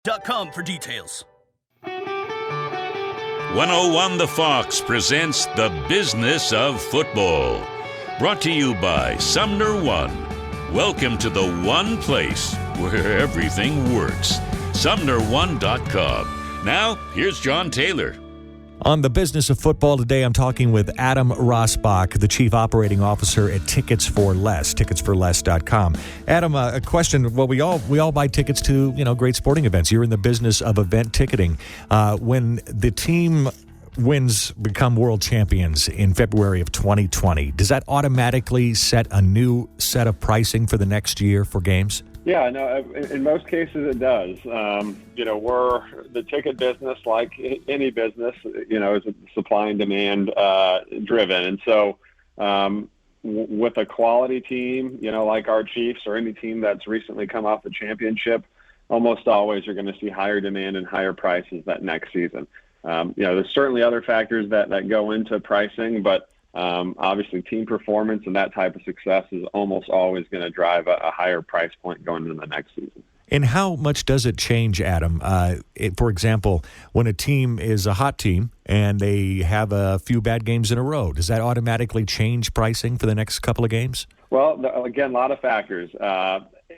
Com for details. 101 The Fox presents The Business of Football. Brought to you by Sumner One. Welcome to the one place where everything works. SumnerOne.com. Now, here's John Taylor. On the Business of Football today, I'm talking with Adam Rossbach, the Chief Operating Officer at Tickets for Less, ticketsforless.com. Adam, a question. Well, we all buy tickets to, great sporting events. You're in the business of event ticketing. When the team become world champions in February of 2020, does that automatically set a new set of pricing for the next year for games? Yeah, no, in most cases it does. We're the ticket business, like any business, is supply and demand driven. And so with a quality team, like our Chiefs or any team that's recently come off the championship, almost always you're going to see higher demand and higher prices that next season. There's certainly other factors that go into pricing, but obviously team performance and that type of success is almost always going to drive a higher price point going into the next season. And how much does it change, Adam? For example, when a team is a hot team and they have a few bad games in a row, does that automatically change pricing for the next couple of games? Well, again, a lot of factors.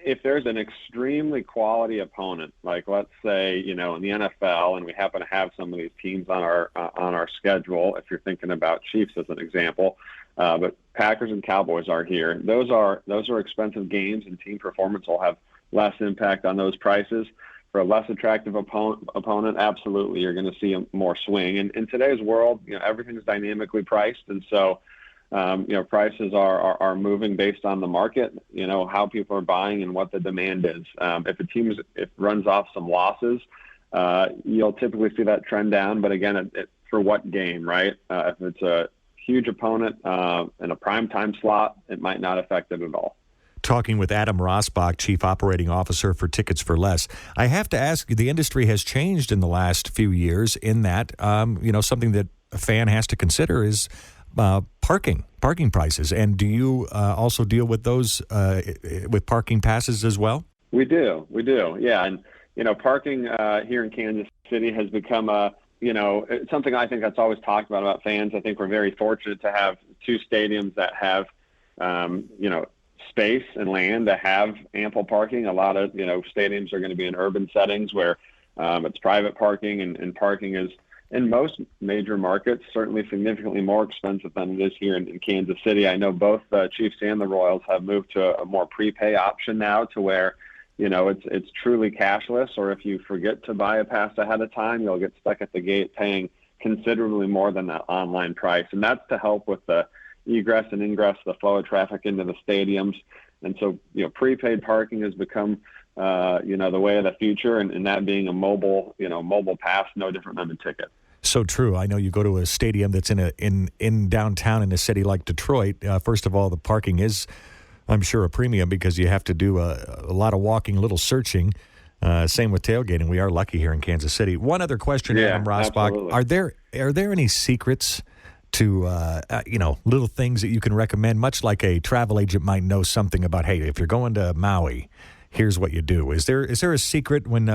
If there's an extremely quality opponent, like let's say, in the NFL, and we happen to have some of these teams on our schedule, if you're thinking about Chiefs as an example, but Packers and Cowboys are here. Those are expensive games, and team performance will have less impact on those prices. For a less attractive opponent, absolutely, you're going to see more swing. And in today's world, everything's dynamically priced, and so prices are moving based on the market, how people are buying and what the demand is. If a team runs off some losses, you'll typically see that trend down. But again, for what game, right? If it's a huge opponent in a prime time slot, it might not affect it at all. Talking with Adam Rossbach, Chief Operating Officer for Tickets for Less. I have to ask you, the industry has changed in the last few years in that, something that a fan has to consider is parking prices. And do you also deal with those with parking passes as well? We do. Yeah. And, parking here in Kansas City has become something I think that's always talked about fans. I think we're very fortunate to have two stadiums that have, space and land to have ample parking. A lot of, stadiums are going to be in urban settings where it's private parking, and parking is, in most major markets, certainly significantly more expensive than it is here in Kansas City. I know both the Chiefs and the Royals have moved to a more prepay option now, to where, it's truly cashless, or if you forget to buy a pass ahead of time, you'll get stuck at the gate paying considerably more than that online price. And that's to help with the egress and ingress, the flow of traffic into the stadiums. And so, prepaid parking has become the way of the future, and that being a mobile pass, no different than a ticket. So true. I know you go to a stadium that's in downtown in a city like Detroit. First of all, the parking is, I'm sure, a premium because you have to do a lot of walking, a little searching. Same with tailgating. We are lucky here in Kansas City. One other question, Adam Rossbach. Absolutely. Are there any secrets to little things that you can recommend, much like a travel agent might know something about, hey, if you're going to Maui, here's what you do? Is there a secret, when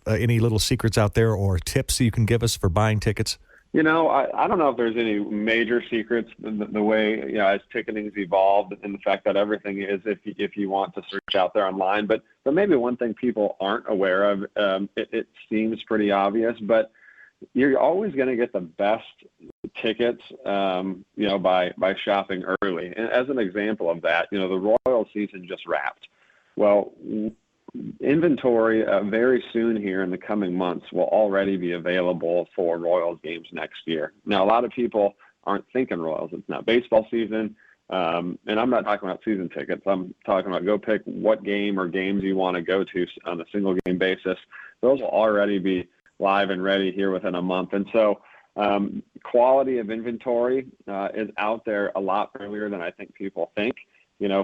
any little secrets out there or tips you can give us for buying tickets? I don't know if there's any major secrets. The way, as ticketing's evolved, and the fact that everything is, if you want to search out there online, but maybe one thing people aren't aware of, it seems pretty obvious, but you're always going to get the best tickets, by shopping early. And as an example of that, the Royal season just wrapped. Well, inventory very soon here in the coming months will already be available for Royals games next year. Now, a lot of people aren't thinking Royals. It's not baseball season. And I'm not talking about season tickets. I'm talking about go pick what game or games you want to go to on a single game basis. Those will already be live and ready here within a month. And so quality of inventory is out there a lot earlier than I think people think.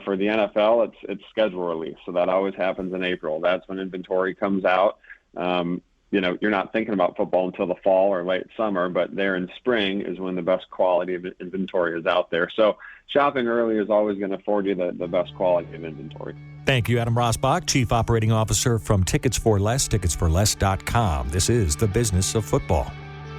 For the NFL, it's schedule release, so that always happens in April. That's when inventory comes out. you're not thinking about football until the fall or late summer, but there in spring is when the best quality of inventory is out there. So shopping early is always going to afford you the best quality of inventory. Thank you, Adam Rossbach, Chief Operating Officer from Tickets for Less, ticketsforless.com. This is the Business of Football.